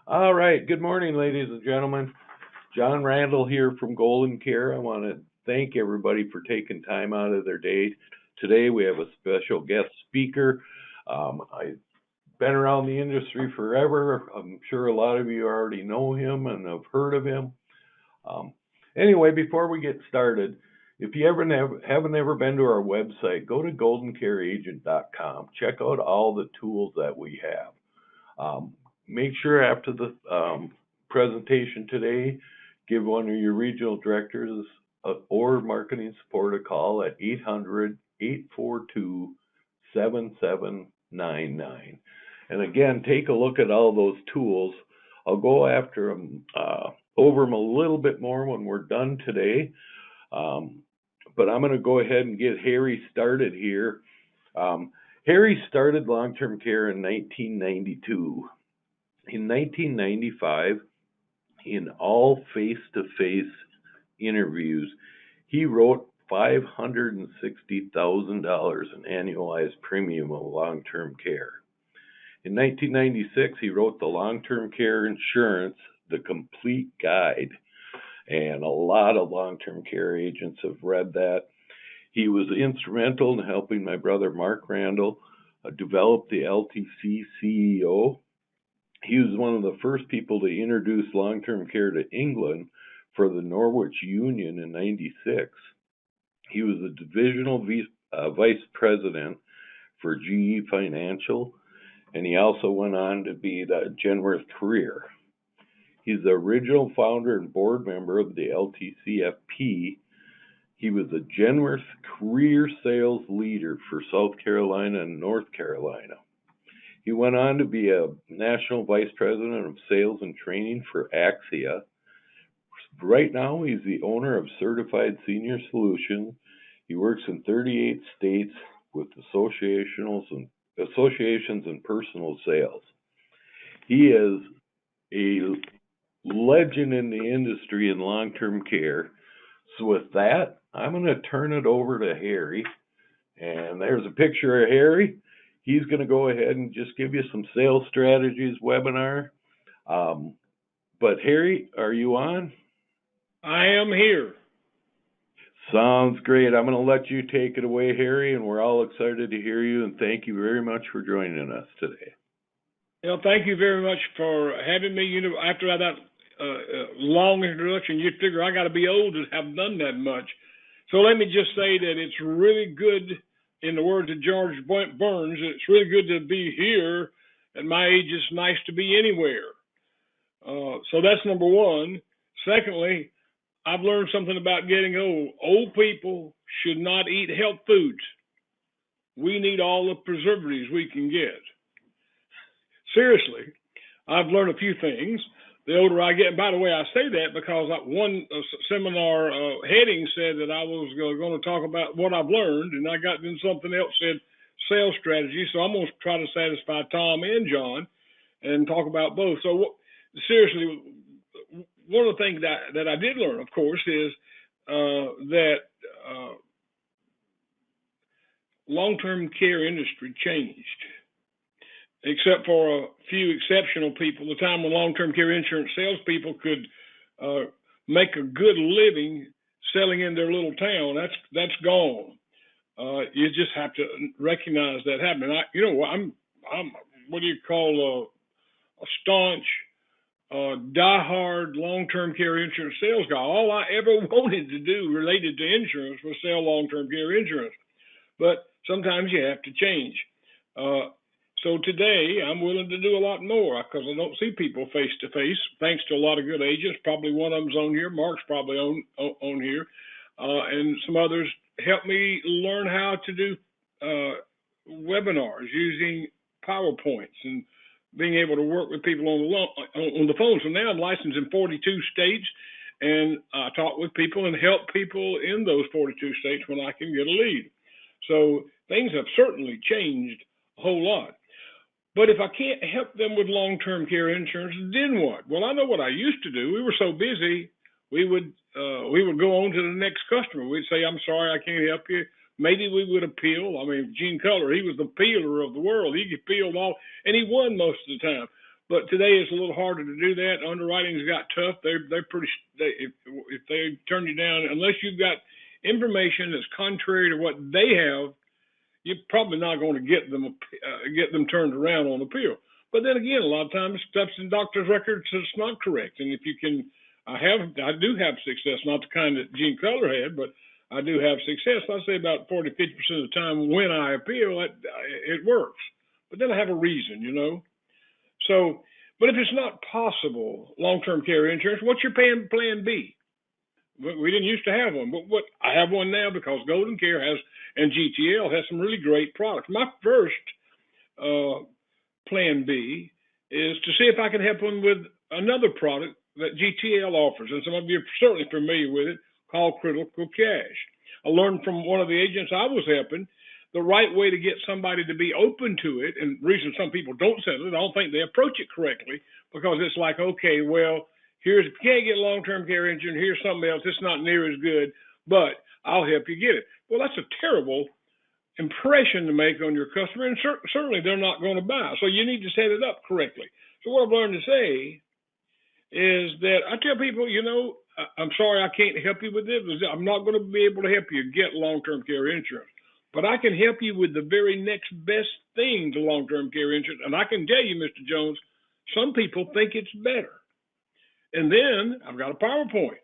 All right. Good morning, ladies and gentlemen. John Randall here from GoldenCare. I want to thank everybody for taking time out of their day. Today we have a special guest speaker. I've been around the industry forever. I'm sure a lot of you already know him and have heard of him. Um, anyway, before we get started, if you haven't ever been to our website, go to goldencareagent.com. Check out all the tools that we have. Um, Make sure after the presentation today, give one of your regional directors or marketing support a call at 800-842-7799. And again, take a look at all those tools. I'll go after them, over them a little bit more when we're done today. But I'm going to go ahead and get Harry started here. Harry started long-term care in 1992. In 1995, in all face-to-face interviews, he wrote $560,000 in annualized premium of long-term care. In 1996, he wrote the Long-Term Care Insurance, the Complete Guide, and a lot of long-term care agents have read that. He was instrumental in helping my brother Mark Randall develop the LTC CEO. He was one of the first people to introduce long-term care to England for the Norwich Union in '96. He was the divisional vice president for GE Financial, and he also went on to be the Genworth Career. He's the original founder and board member of the LTCFP. He was a Genworth Career Sales Leader for South Carolina and North Carolina. He went on to be a national vice president of sales and training for Axia. Right now, he's the owner of Certified Senior Solutions. He works in 38 states with associations and personal sales. He is a legend in the industry in long-term care. So with that, I'm going to turn it over to Harry. And there's a picture of Harry. He's going to go ahead and just give you some sales strategies webinar. But Harry, are you on? I am here. Sounds great. I'm going to let you take it away, Harry, and we're all excited to hear you, and thank you very much for joining us today. Well, thank you very much for having me. You know, after that long introduction, you'd figure I got to be old to have done that much. So let me just say that it's really good, in the words of George Burns, it's really good to be here. At my age, it's nice to be anywhere. So that's number one. Secondly, I've learned something about getting old. Old people should not eat health foods. We need all the preservatives we can get. Seriously, I've learned a few things. The older I get, and by the way, I say that because one seminar heading said that I was going to talk about what I've learned, and I got then something else said sales strategy. So I'm going to try to satisfy Tom and John and talk about both. So seriously, one of the things that I did learn, of course, is that long-term care industry changed, except for a few exceptional people. The time when long-term care insurance salespeople could make a good living selling in their little town, that's gone. You just have to recognize that happening. I'm what do you call a staunch, die-hard long-term care insurance sales guy. All I ever wanted to do related to insurance was sell long-term care insurance. But sometimes you have to change. So today, I'm willing to do a lot more because I don't see people face to face, thanks to a lot of good agents. Probably one of them's on here. Mark's probably on here. And some others help me learn how to do webinars using PowerPoints and being able to work with people on the phone. So now I'm licensed in 42 states, and I talk with people and help people in those 42 states when I can get a lead. So things have certainly changed a whole lot. But if I can't help them with long-term care insurance, then what? Well, I know what I used to do. We were so busy, we would go on to the next customer. We'd say, "I'm sorry, I can't help you." Maybe we would appeal. I mean, Gene Culler, he was the peeler of the world. He could peel all, and he won most of the time. But today it's a little harder to do that. Underwriting's got tough. They're pretty. If they turn you down, unless you've got information that's contrary to what they have, you're probably not going to get them turned around on appeal. But then again, a lot of times stuff's in doctor's records that's not correct. And if you can, I do have success, not the kind that Gene Cutler had, but I do have success. I say about 40–50% of the time when I appeal, it works. But then I have a reason, you know. So, but if it's not possible, long-term care insurance, what's your plan B? We didn't used to have one, but what I have one now because GoldenCare has and GTL has some really great products. My first plan B is to see if I can help them with another product that GTL offers, and some of you are certainly familiar with it, called Critical Cash. I learned from one of the agents I was helping the right way to get somebody to be open to it, and the reason some people don't settle it, I don't think they approach it correctly, because it's like, okay, well, if you can't get long-term care insurance, here's something else. It's not near as good, but I'll help you get it. Well, that's a terrible impression to make on your customer, and certainly they're not going to buy. So you need to set it up correctly. So what I've learned to say is that I tell people, you know, I'm sorry I can't help you with this. I'm not going to be able to help you get long-term care insurance, but I can help you with the very next best thing to long-term care insurance. And I can tell you, Mr. Jones, some people think it's better. And then I've got a PowerPoint,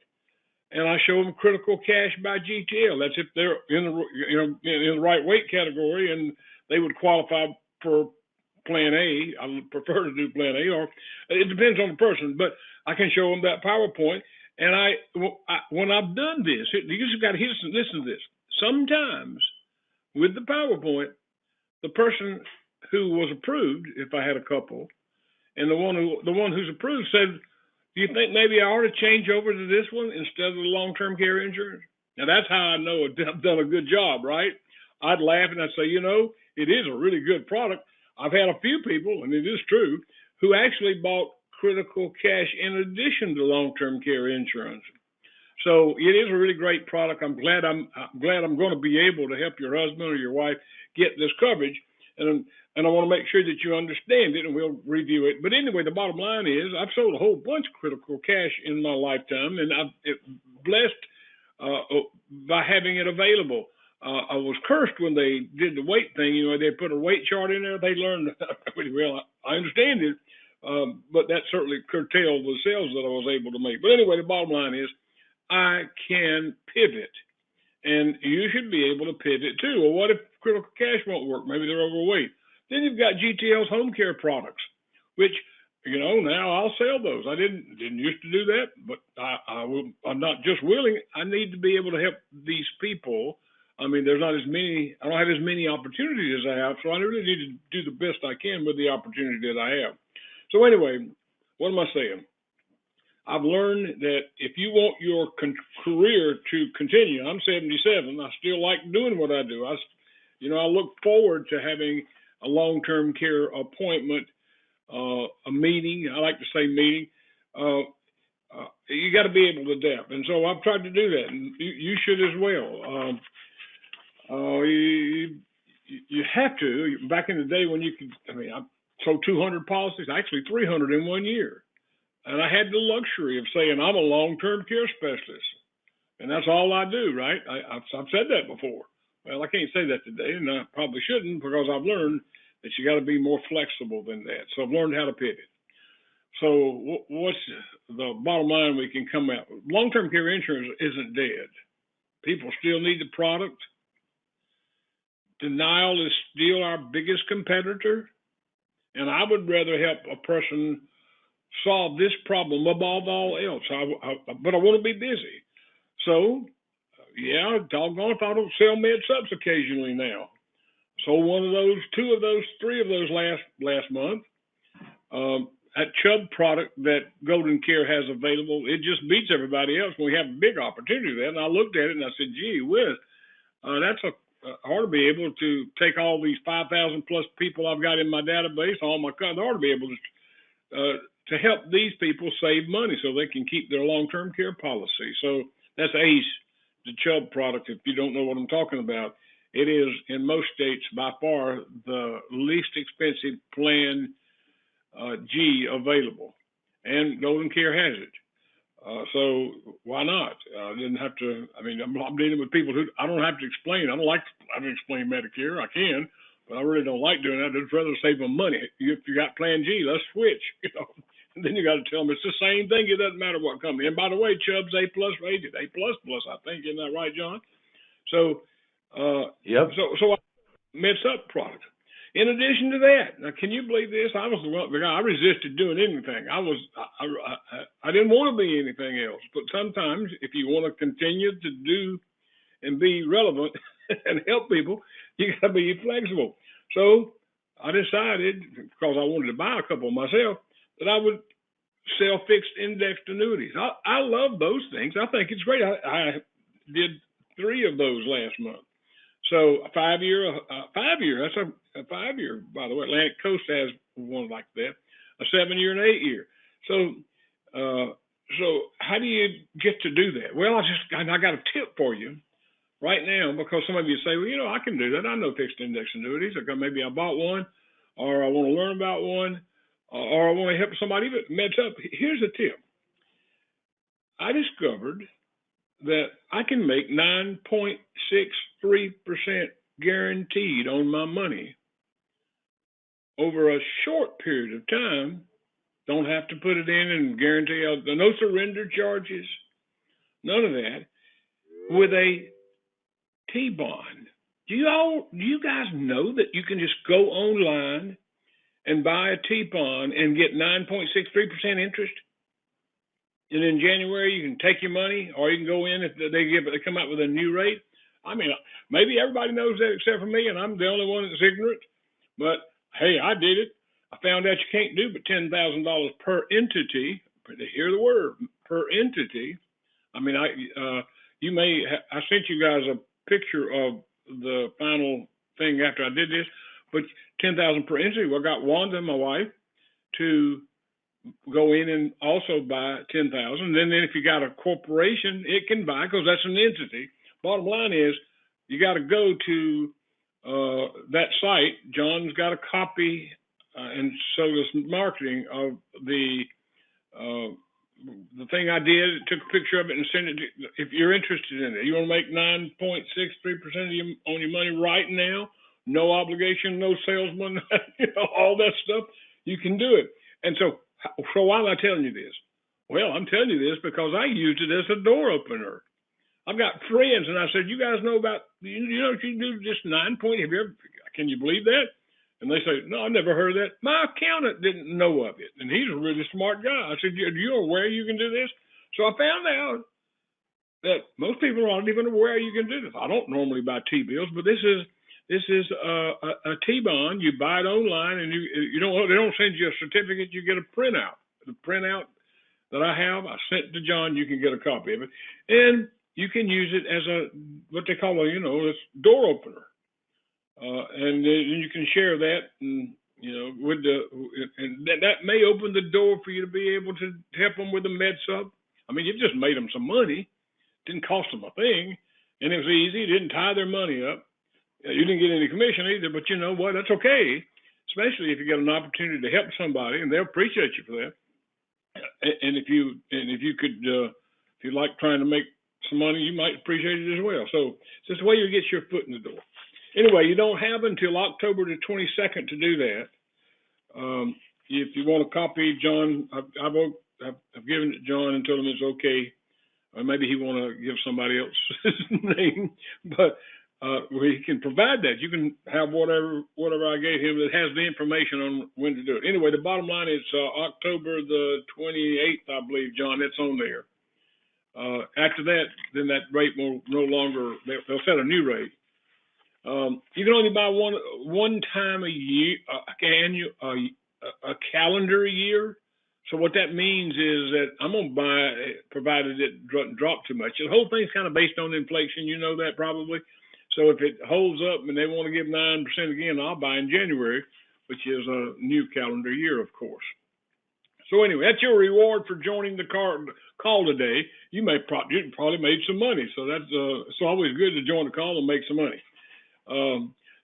and I show them Critical Cash by GTL. That's if they're in the right weight category and they would qualify for Plan A. I would prefer to do Plan A, or it depends on the person. But I can show them that PowerPoint, and when I've done this, you just got to listen to this. Sometimes with the PowerPoint, the person who was approved, if I had a couple, and the one who's approved said, do you think maybe I ought to change over to this one instead of the long-term care insurance? Now, that's how I know I've done a good job, right? I'd laugh and I'd say, you know, it is a really good product. I've had a few people, and it is true, who actually bought Critical Cash in addition to long-term care insurance. So it is a really great product. I'm glad I'm going to be able to help your husband or your wife get this coverage. And I want to make sure that you understand it, and we'll review it. But anyway, the bottom line is I've sold a whole bunch of Critical Cash in my lifetime, and I'm blessed by having it available. I was cursed when they did the weight thing. You know, they put a weight chart in there. They learned pretty well. I understand it, but that certainly curtailed the sales that I was able to make. But anyway, the bottom line is I can pivot, and you should be able to pivot too. Well, what if Critical Cash won't work? Maybe they're overweight. Then you've got GTL's home care products, which, you know, now I'll sell those. I didn't used to do that, but I'm not just willing. I need to be able to help these people. I mean, there's not as many. I don't have as many opportunities as I have, so I really need to do the best I can with the opportunity that I have. So anyway, what am I saying? I've learned that if you want your career to continue, I'm 77. I still like doing what I do. I look forward to having a long-term care appointment, a meeting. I like to say meeting. You got to be able to adapt, and so I've tried to do that, and you should as well. You have to. Back in the day when you could, I sold 200 policies, actually 300 in 1 year. And I had the luxury of saying I'm a long-term care specialist, and that's all I do, right? I've said that before. Well, I can't say that today, and I probably shouldn't, because I've learned that you got to be more flexible than that. So I've learned how to pivot. So what's the bottom line we can come out with? Long-term care insurance isn't dead. People still need the product. Denial is still our biggest competitor, and I would rather help a person solve this problem above all else. But I want to be busy. So, yeah, doggone if I don't sell med subs occasionally now. Sold one of those, two of those, three of those last month. That Chubb product that GoldenCare has available, it just beats everybody else. We have a big opportunity there. And I looked at it and I said, gee whiz, I ought to be able to take all these 5,000 plus people I've got in my database, all my I ought to be able to help these people save money so they can keep their long-term care policy. So that's ACE, the Chubb product. If you don't know what I'm talking about, it is in most states by far the least expensive plan G available, and GoldenCare has it. So why not? I didn't have to. I mean, I'm dealing with people who I don't have to explain. I don't like to explain Medicare. I can, but I really don't like doing that. I'd rather save them money. If you got Plan G, let's switch. And then you got to tell them it's the same thing. It doesn't matter what company. And by the way, Chubb's A plus rated, A plus plus. I think, isn't that right, John? So, Yep. So I mess up product. In addition to that, now can you believe this? I was the guy. I resisted doing anything. I didn't want to be anything else. But sometimes, if you want to continue to do and be relevant and help people, you got to be flexible. So I decided, because I wanted to buy a couple myself, that I would sell fixed indexed annuities. I love those things. I think it's great. I did 3 of those last month. So a 5-year, that's a 5-year, by the way. Atlantic Coast has one like that, a 7-year and 8-year. So how do you get to do that? Well, I got a tip for you right now, because some of you say, well, I can do that. I know fixed index annuities. Maybe I bought one, or I want to learn about one, or I want to help somebody that meds up. Here's a tip. I discovered that I can make 9.63% guaranteed on my money over a short period of time. Don't have to put it in and guarantee no surrender charges, none of that, with a T-bond. Do you guys know that you can just go online and buy a T-bond and get 9.63% interest? And in January, you can take your money, or you can go in if they come out with a new rate. I mean, maybe everybody knows that except for me, and I'm the only one that's ignorant. But hey, I did it. I found out you can't do but $10,000 per entity. Hear the word, per entity. I mean, I sent you guys a picture of the final thing after I did this, but 10,000 per entity. Well, I got Wanda, my wife, to go in and also buy 10,000. Then if you got a corporation, it can buy, because that's an entity. Bottom line is, you got to go to that site. John's got a copy, and so does marketing, of the thing I did. Took a picture of it and sent it to, if you're interested in it. You want to make 9.63% on your money right now, no obligation, no salesman, all that stuff. You can do it. And so why am I telling you this? Well, I'm telling you this because I used it as a door opener. I've got friends, and I said, you guys know about, you know what you do, just 9 point, can you believe that? And they say, no, I never heard of that. My accountant didn't know of it, and he's a really smart guy. I said, you're aware you can do this? So I found out that most people aren't even aware you can do this. I don't normally buy T-bills, but this is a T-bond. You buy it online, and they don't send you a certificate. You get a printout. The printout that I have, I sent to John. You can get a copy of it, and you can use it as what they call a door opener, and you can share that, and and that may open the door for you to be able to help them with the med sub. I mean, you've just made them some money. Didn't cost them a thing, and it was easy. Didn't tie their money up. You didn't get any commission either, but you know what? That's okay, especially if you get an opportunity to help somebody, and they'll appreciate you for that. And if you like trying to make some money, you might appreciate it as well. So it's just a way you get your foot in the door. Anyway, you don't have until October the 22nd to do that. If you want a copy, John, I've given it to John and told him it's okay. Or maybe he want to give somebody else's name, but he can provide that. You can have whatever I gave him that has the information on when to do it. Anyway, the bottom line is October the 28th, I believe, John. That's on there. After that, then that rate will no longer. They'll set a new rate. You can only buy one time a year, a calendar year. So what that means is that I'm going to buy, provided it doesn't drop too much. The whole thing's kind of based on inflation. You know that probably. So if it holds up and they want to give 9% again, I'll buy in January, which is a new calendar year, of course. So anyway, that's your reward for joining the call today. You probably made some money. So that's it's always good to join the call and make some money.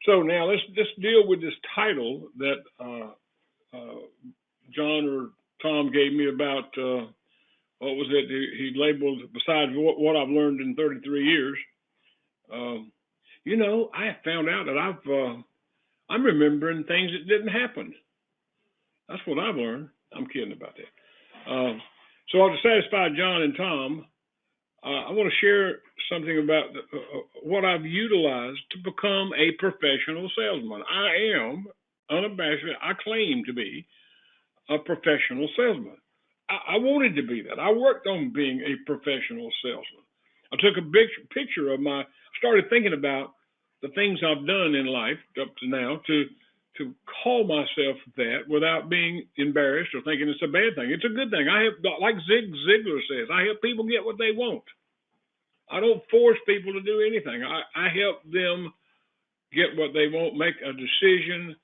So now let's deal with this title that John or Tom gave me about what was it? He labeled besides what I've learned in 33 years. I found out that I'm remembering things that didn't happen. That's what I've learned. I'm kidding about that. So to satisfy John and Tom, I want to share something about what I've utilized to become a professional salesman. I am unabashed. I claim to be a professional salesman. I wanted to be that. I worked on being a professional salesman. I took a big picture of started thinking about the things I've done in life up to now to call myself that without being embarrassed or thinking it's a bad thing. It's a good thing. Like Zig Ziglar says, I help people get what they want. I don't force people to do anything. I help them get what they want, make a decision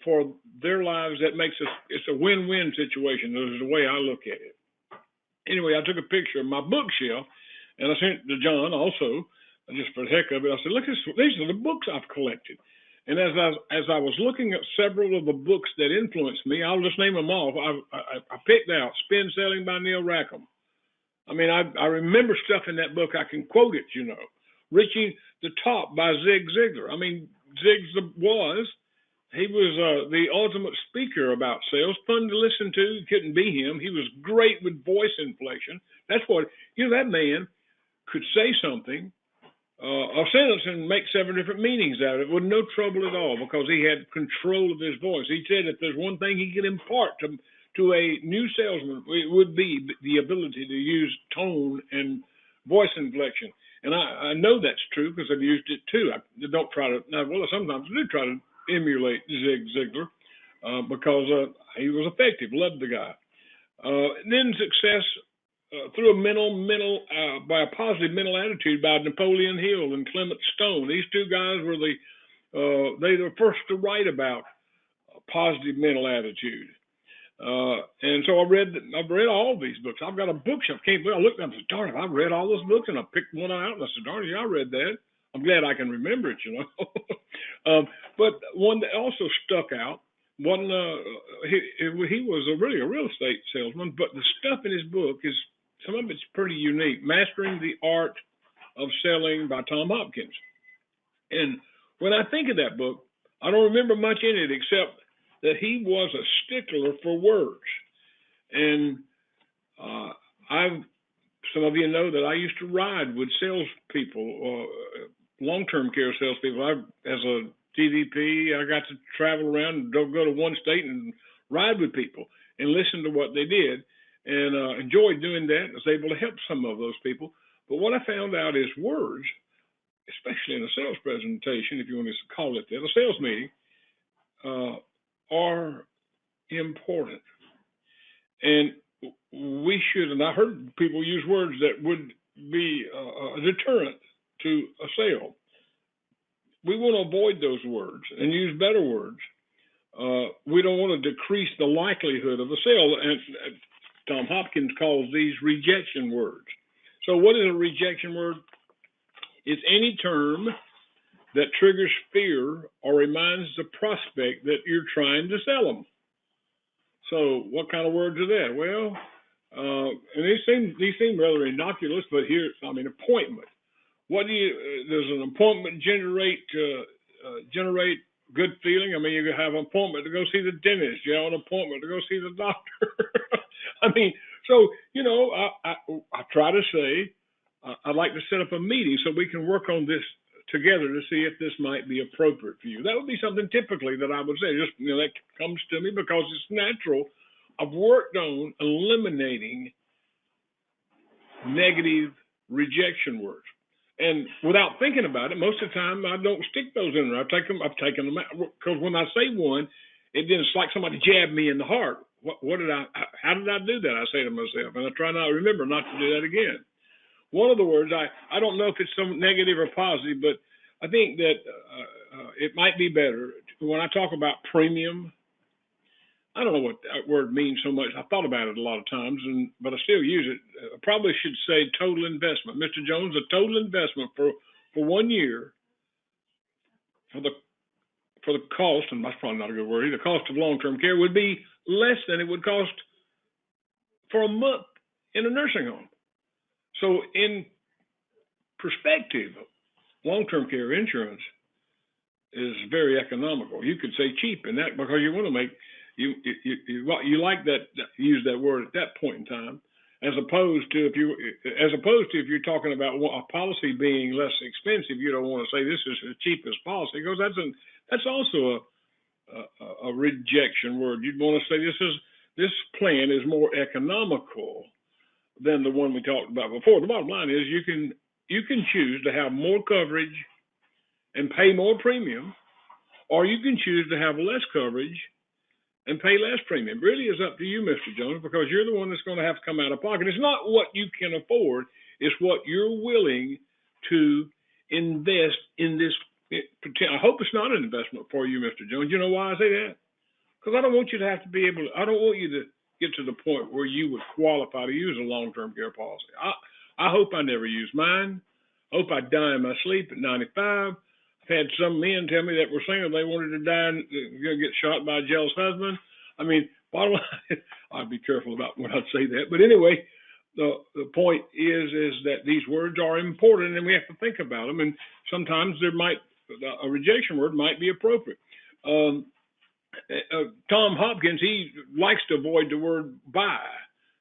for their lives that it's a win-win situation. This is the way I look at it. Anyway, I took a picture of my bookshelf and I sent it to John also, just for the heck of it. I said, look, these are the books I've collected. And as I was looking at several of the books that influenced me, I'll just name them off. I picked out Spin Selling by Neil Rackham. I mean, I remember stuff in that book. I can quote it, Reaching the Top by Zig Ziglar. I mean, he was the ultimate speaker about sales, fun to listen to. You couldn't be him. He was great with voice inflection. That's what, that man could say something, a sentence, and make 7 different meanings out of it with no trouble at all because he had control of his voice. He said if there's one thing he could impart to a new salesman, it would be the ability to use tone and voice inflection. And I know that's true because I've used it too. I don't try to, sometimes I do try to emulate Zig Ziglar because he was effective, loved the guy. Then success through by a positive mental attitude by Napoleon Hill and Clement Stone. These two guys were they were first to write about a positive mental attitude. And so I've read all these books. I've got a bookshelf. I looked up and said, darn it, I've read all those books, and I picked one out and I said, darn it, I read that. I'm glad I can remember it, But one that also stuck out, he was really a real estate salesman, but the stuff in his book some of it's pretty unique. Mastering the Art of Selling by Tom Hopkins. And when I think of that book, I don't remember much in it except that he was a stickler for words. And some of you know that I used to ride with salespeople, long-term care salespeople. As a DVP, I got to travel around and go to one state and ride with people and listen to what they did, and enjoyed doing that. I was able to help some of those people. But what I found out is words, especially in a sales presentation, if you want to call it that, a sales meeting, are important. And we should, and I heard people use words that would be a deterrent to a sale. We want to avoid those words and use better words. We don't want to decrease the likelihood of a sale. And Tom Hopkins calls these rejection words. So what is a rejection word? It's any term that triggers fear or reminds the prospect that you're trying to sell them. So what kind of words are that? Well, and these seem rather innocuous, but appointment. Does an appointment generate good feeling? I mean, you have an appointment to go see the dentist. You have an appointment to go see the doctor. I try to say, I'd like to set up a meeting so we can work on this together to see if this might be appropriate for you. That would be something typically that I would say. Just that comes to me because it's natural. I've worked on eliminating negative rejection words. And without thinking about it, most of the time I don't stick those in there. I've taken them out because when I say one, it's like somebody jabbed me in the heart. How did I do that? I say to myself, and I try not to remember not to do that again. One of the words, I don't know if it's some negative or positive, but I think that it might be better when I talk about premium. I don't know what that word means so much. I thought about it a lot of times, but I still use it. I probably should say total investment. Mr. Jones, a total investment for 1 year for the for the cost, and that's probably not a good word either, the cost of long-term care would be less than it would cost for a month in a nursing home. So in perspective, long-term care insurance is very economical. You could say cheap in that because you want to make you like that, use that word at that point in time, as opposed to if you're talking about a policy being less expensive, you don't want to say this is the cheapest policy because that's also a rejection word. You'd want to say this plan is more economical than the one we talked about before. The bottom line is you can choose to have more coverage and pay more premium, or you can choose to have less coverage and pay less premium. It really is up to you, Mr. Jones, because you're the one that's going to have to come out of pocket. It's not what you can afford, it's what you're willing to invest in this. I hope it's not an investment for you, Mr. Jones. You know why I say that? Because I don't want you to have to be able to, I don't want you to get to the point where you would qualify to use a long-term care policy. I hope I never use mine. I hope I die in my sleep at 95. I've had some men tell me that were single, they wanted to die and get shot by a jealous husband. I mean, bottom line, I'd be careful about when I say that. But anyway, the point is that these words are important and we have to think about them. And sometimes a rejection word might be appropriate. Tom Hopkins, he likes to avoid the word buy.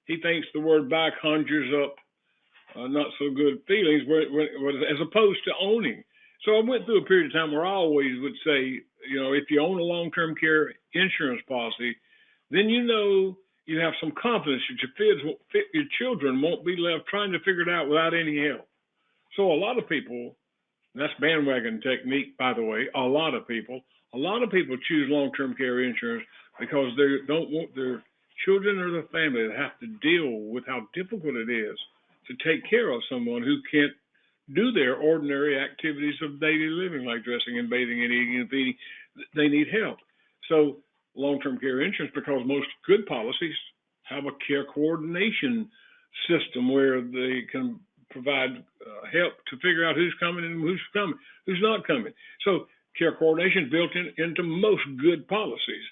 He thinks the word buy conjures up not so good feelings as opposed to owning. So I went through a period of time where I always would say, if you own a long-term care insurance policy, then you have some confidence that your children won't be left trying to figure it out without any help. So a lot of people, and that's bandwagon technique, by the way, a lot of people choose long-term care insurance because they don't want their children or their family to have to deal with how difficult it is to take care of someone who can't do their ordinary activities of daily living, like dressing and bathing and eating and feeding. They need help. So long-term care insurance, because most good policies have a care coordination system where they can provide help to figure out who's coming and who's not coming. So care coordination is built into most good policies.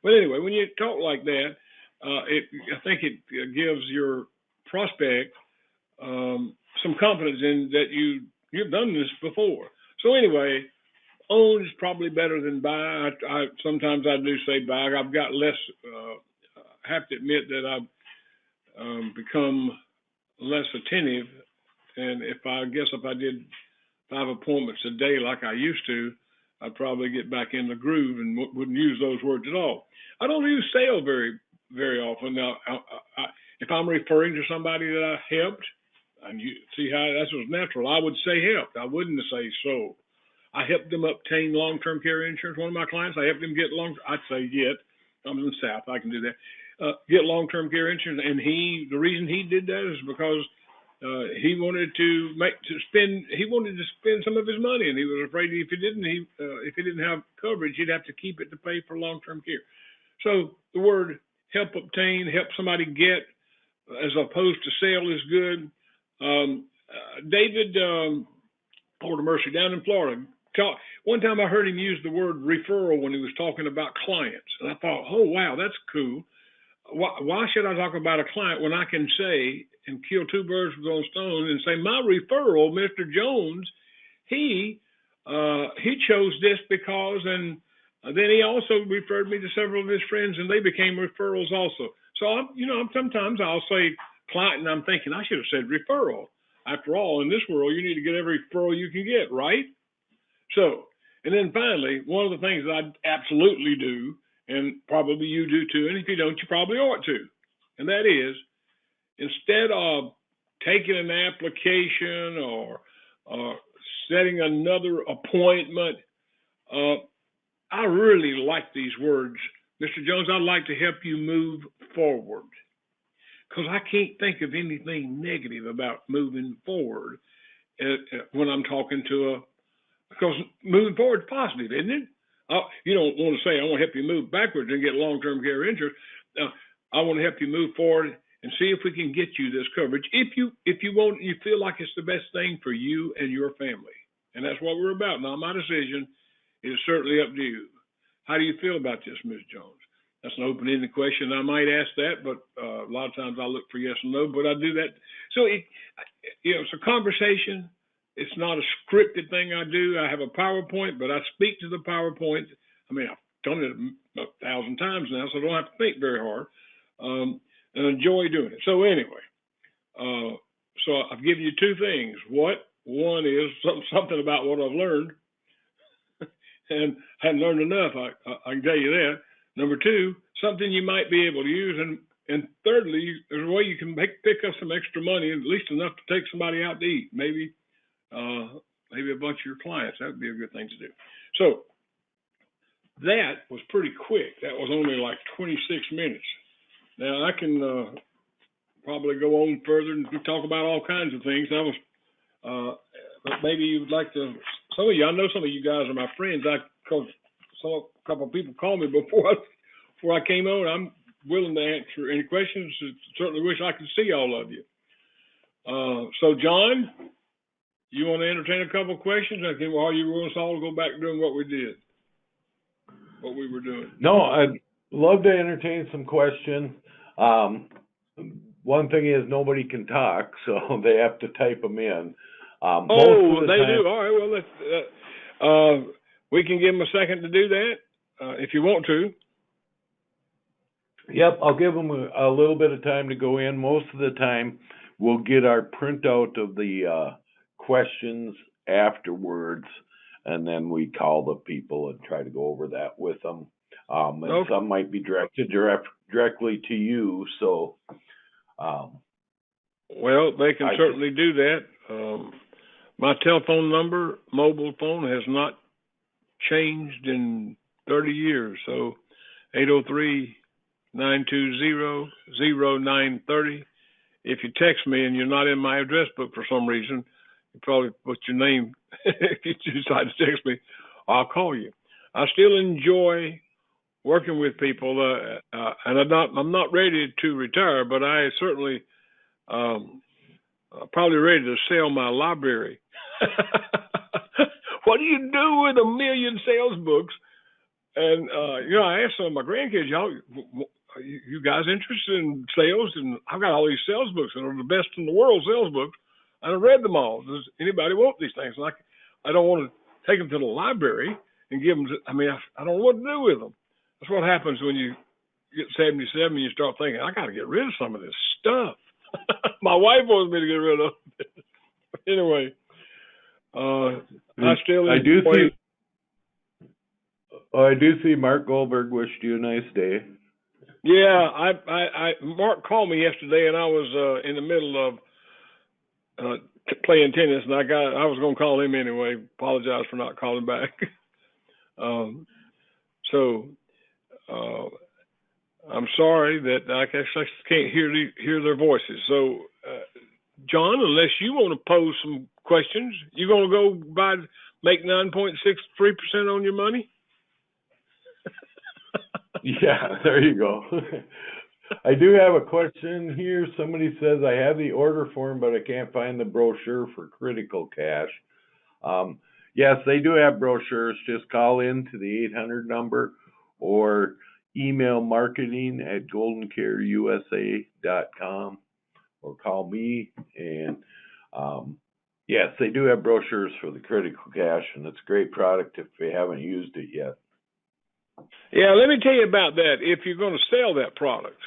But anyway, when you talk like that, I think it gives your prospect some confidence in that you've done this before. So anyway, own is probably better than buy. Sometimes I do say buy. I've got less. Have to admit that I've become less attentive, and if I did 5 appointments a day like I used to, I'd probably get back in the groove and wouldn't use those words at all. I don't use sale very, very often. Now, if I'm referring to somebody that I helped, and you see how that was natural, I would say helped. I wouldn't say sold. I helped them obtain long-term care insurance. One of my clients, I helped them get I'd say get. I'm in the South, I can do that. Get long-term care insurance, and the reason he did that is because he wanted to spend some of his money, and he was afraid if he didn't have coverage, he'd have to keep it to pay for long-term care. So the word help obtain, help somebody get, as opposed to sale, is good. David, Lord of Mercy, down in Florida, one time I heard him use the word referral when he was talking about clients, and I thought, oh wow, that's cool. Why should I talk about a client when I can say and kill 2 birds with one stone and say my referral, Mr. Jones, he chose this because, and then he also referred me to several of his friends, and they became referrals also. So sometimes I'll say client, and I'm thinking I should have said referral. After all, in this world, you need to get every referral you can get, right? So, and then finally, one of the things that I absolutely do, and probably you do too, and if you don't, you probably ought to, and that is, instead of taking an application or setting another appointment, I really like these words. Mr. Jones, I'd like to help you move forward, because I can't think of anything negative about moving forward when I'm talking to because moving forward is positive, isn't it? You don't want to say, I want to help you move backwards and get long-term care insurance. I want to help you move forward and see if we can get you this coverage. If you feel like it's the best thing for you and your family. And that's what we're about. Now, my decision is certainly up to you. How do you feel about this, Ms. Jones? That's an open-ended question. I might ask that, but a lot of times I look for yes and no, but I do that. So, it's a conversation. It's not a scripted thing I do. I have a PowerPoint, but I speak to the PowerPoint. I mean, I've done it 1,000 times now, so I don't have to think very hard, and enjoy doing it. So anyway, so I've given you two things. One is something about what I've learned, and I hadn't learned enough. I can tell you that. Number two, something you might be able to use, and thirdly, there's a way you can pick up some extra money, at least enough to take somebody out to eat. Maybe a bunch of your clients. That would be a good thing to do. So that was pretty quick. That was only like 26 minutes. Now I can probably go on further and talk about all kinds of things. But maybe you would like to. Some of you, I know some of you guys are my friends. Because a couple of people called me before I came on. I'm willing to answer any questions. Certainly wish I could see all of you. So John, you want to entertain a couple of questions? I think while you want us all to go back to doing what we were doing. No, I'd love to entertain some questions. One thing is nobody can talk, so they have to type them in. They do. All right. Well, we can give them a second to do that if you want to. Yep, I'll give them a little bit of time to go in. Most of the time, we'll get our printout of the questions afterwards, and then we call the people and try to go over that with them. And some might be directed directly to you, so. Well, they can certainly do that. My telephone number, mobile phone, has not changed in 30 years, so 803-920-0930. If you text me and you're not in my address book for some reason, you probably put your name. If you decide to text me, I'll call you. I still enjoy working with people, and I'm not ready to retire, but I certainly probably ready to sell my library. What do you do with 1 million sales books? And I asked some of my grandkids, you guys interested in sales? And I've got all these sales books that are the best in the world, sales books. And I've read them all. Does anybody want these things? Like, I don't want to take them to the library and give them. I don't know what to do with them. That's what happens when you get 77 and you start thinking, I got to get rid of some of this stuff. My wife wants me to get rid of it. Anyway, I do see Mark Goldberg wished you a nice day. Yeah, Mark called me yesterday, and I was in the middle of playing tennis, and I was going to call him anyway. Apologize for not calling back. So I'm sorry that I can't hear their voices. So, John, unless you want to pose some questions, you going to go make 9.63% on your money? Yeah, there you go. I do have a question here. Somebody says, I have the order form, but I can't find the brochure for critical cash. Yes, they do have brochures. Just call in to the 800 number or email marketing@goldencareusa.com or call me. And yes, they do have brochures for the critical cash, and it's a great product if you haven't used it yet. Yeah, let me tell you about that. If you're going to sell that product,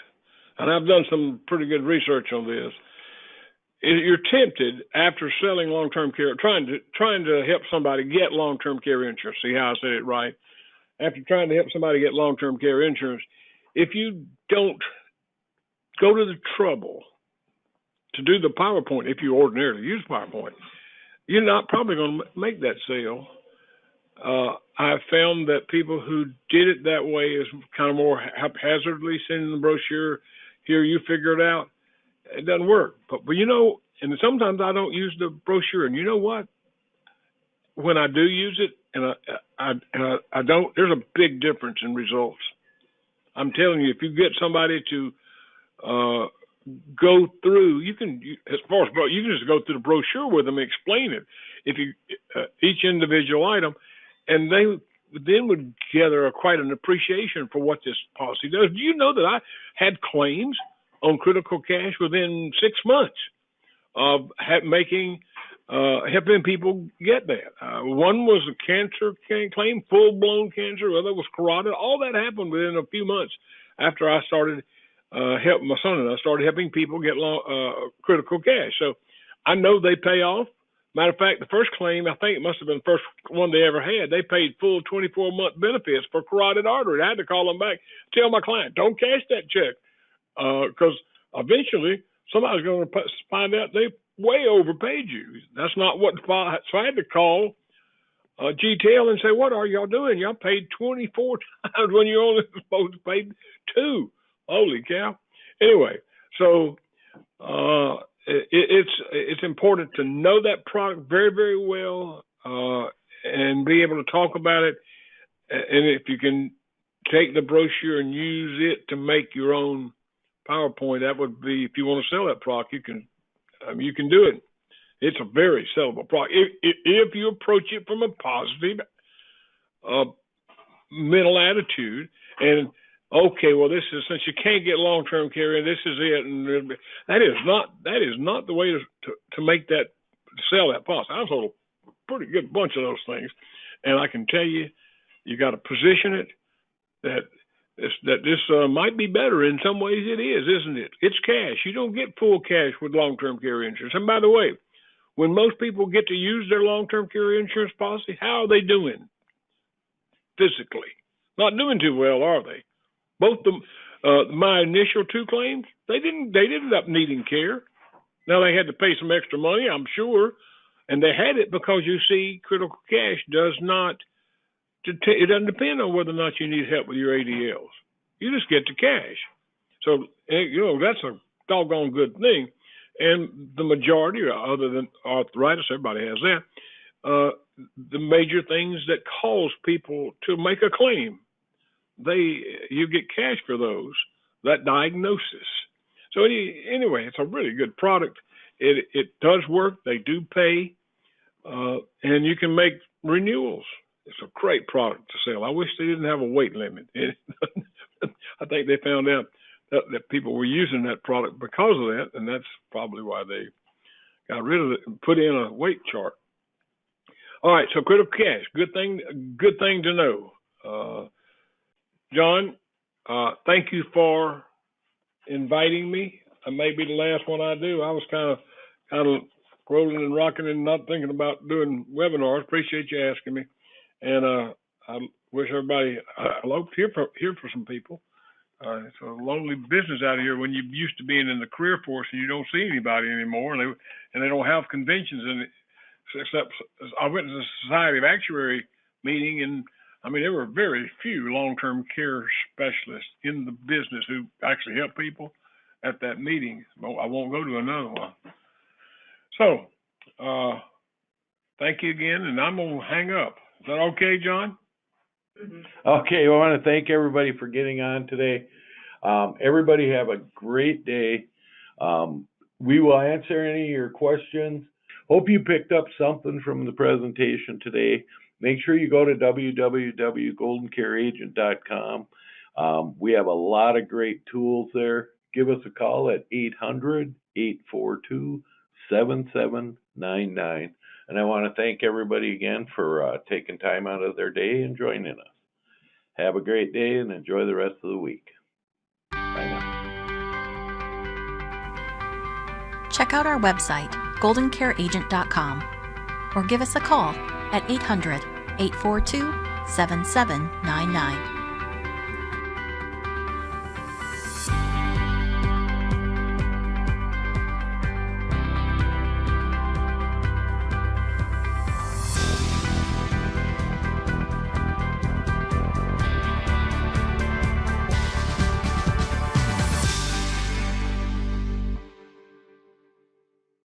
and I've done some pretty good research on this, you're tempted after selling long-term care, trying to help somebody get long-term care insurance. See how I said it right? After trying to help somebody get long-term care insurance, if you don't go to the trouble to do the PowerPoint, if you ordinarily use PowerPoint, you're not probably going to make that sale. I've found that people who did it that way is kind of more haphazardly sending the brochure. Here, you figure it out. It doesn't work. But and sometimes I don't use the brochure. And you know what? When I do use it, and I don't, there's a big difference in results. I'm telling you, if you get somebody to go through, you can just go through the brochure with them and explain it. If you each individual item, and then would gather quite an appreciation for what this policy does. Do you know that I had claims on critical cash within 6 months of helping people get that? One was a cancer claim, full-blown cancer. The other was carotid. All that happened within a few months after I started helping my son and I started helping people get critical cash. So I know they pay off. Matter of fact, the first claim, I think it must have been the first one they ever had. They paid full 24-month benefits for carotid artery. I had to call them back, tell my client, don't cash that check, because eventually somebody's going to find out they way overpaid you. That's not what. So I had to call GTL and say, what are y'all doing? Y'all paid 24 times when you only supposed to pay 2. Holy cow. Anyway, so it's important to know that product very, very well and be able to talk about it. And if you can take the brochure and use it to make your own PowerPoint, that would be, if you want to sell that product, you can do it. It's a very sellable product if you approach it from a positive mental attitude. And okay, well, this is, since you can't get long-term care, and this is it, and that is not the way to make that, sell that policy. I sold a pretty good bunch of those things, and I can tell you, you got to position it that this might be better. In some ways, it is, isn't it? It's cash. You don't get full cash with long-term care insurance. And by the way, when most people get to use their long-term care insurance policy, how are they doing physically? Not doing too well, are they? Both my initial 2 claims, they ended up needing care. Now they had to pay some extra money, I'm sure, and they had it because, you see, critical cash it doesn't depend on whether or not you need help with your ADLs. You just get the cash. So that's a doggone good thing. And the majority, other than arthritis, everybody has that. The major things that cause people to make a claim, you get cash for those, that diagnosis. So anyway, it's a really good product. It does work. They do pay, and you can make renewals. It's a great product to sell. I wish they didn't have a weight limit. I think they found out that people were using that product because of that, and that's probably why they got rid of it and put in a weight chart. All right, so critical cash, good thing to know. John, thank you for inviting me. I may be the last one I do. I was kind of rolling and rocking and not thinking about doing webinars. Appreciate you asking me, and I wish everybody. I hope to hear from some people. It's a lonely business out here when you're used to being in the career force and you don't see anybody anymore, and they don't have conventions. And except I went to the Society of Actuary meeting, and I mean, there were very few long-term care specialists in the business who actually help people at that meeting. I won't go to another one. So, thank you again, and I'm going to hang up. Is that okay, John? Okay, well, I want to thank everybody for getting on today. Everybody have a great day. We will answer any of your questions. Hope you picked up something from the presentation today. Make sure you go to www.goldencareagent.com. We have a lot of great tools there. Give us a call at 800-842-7799. And I want to thank everybody again for taking time out of their day and joining us. Have a great day and enjoy the rest of the week. Bye now. Check out our website, goldencareagent.com, or give us a call at 800-842-7799.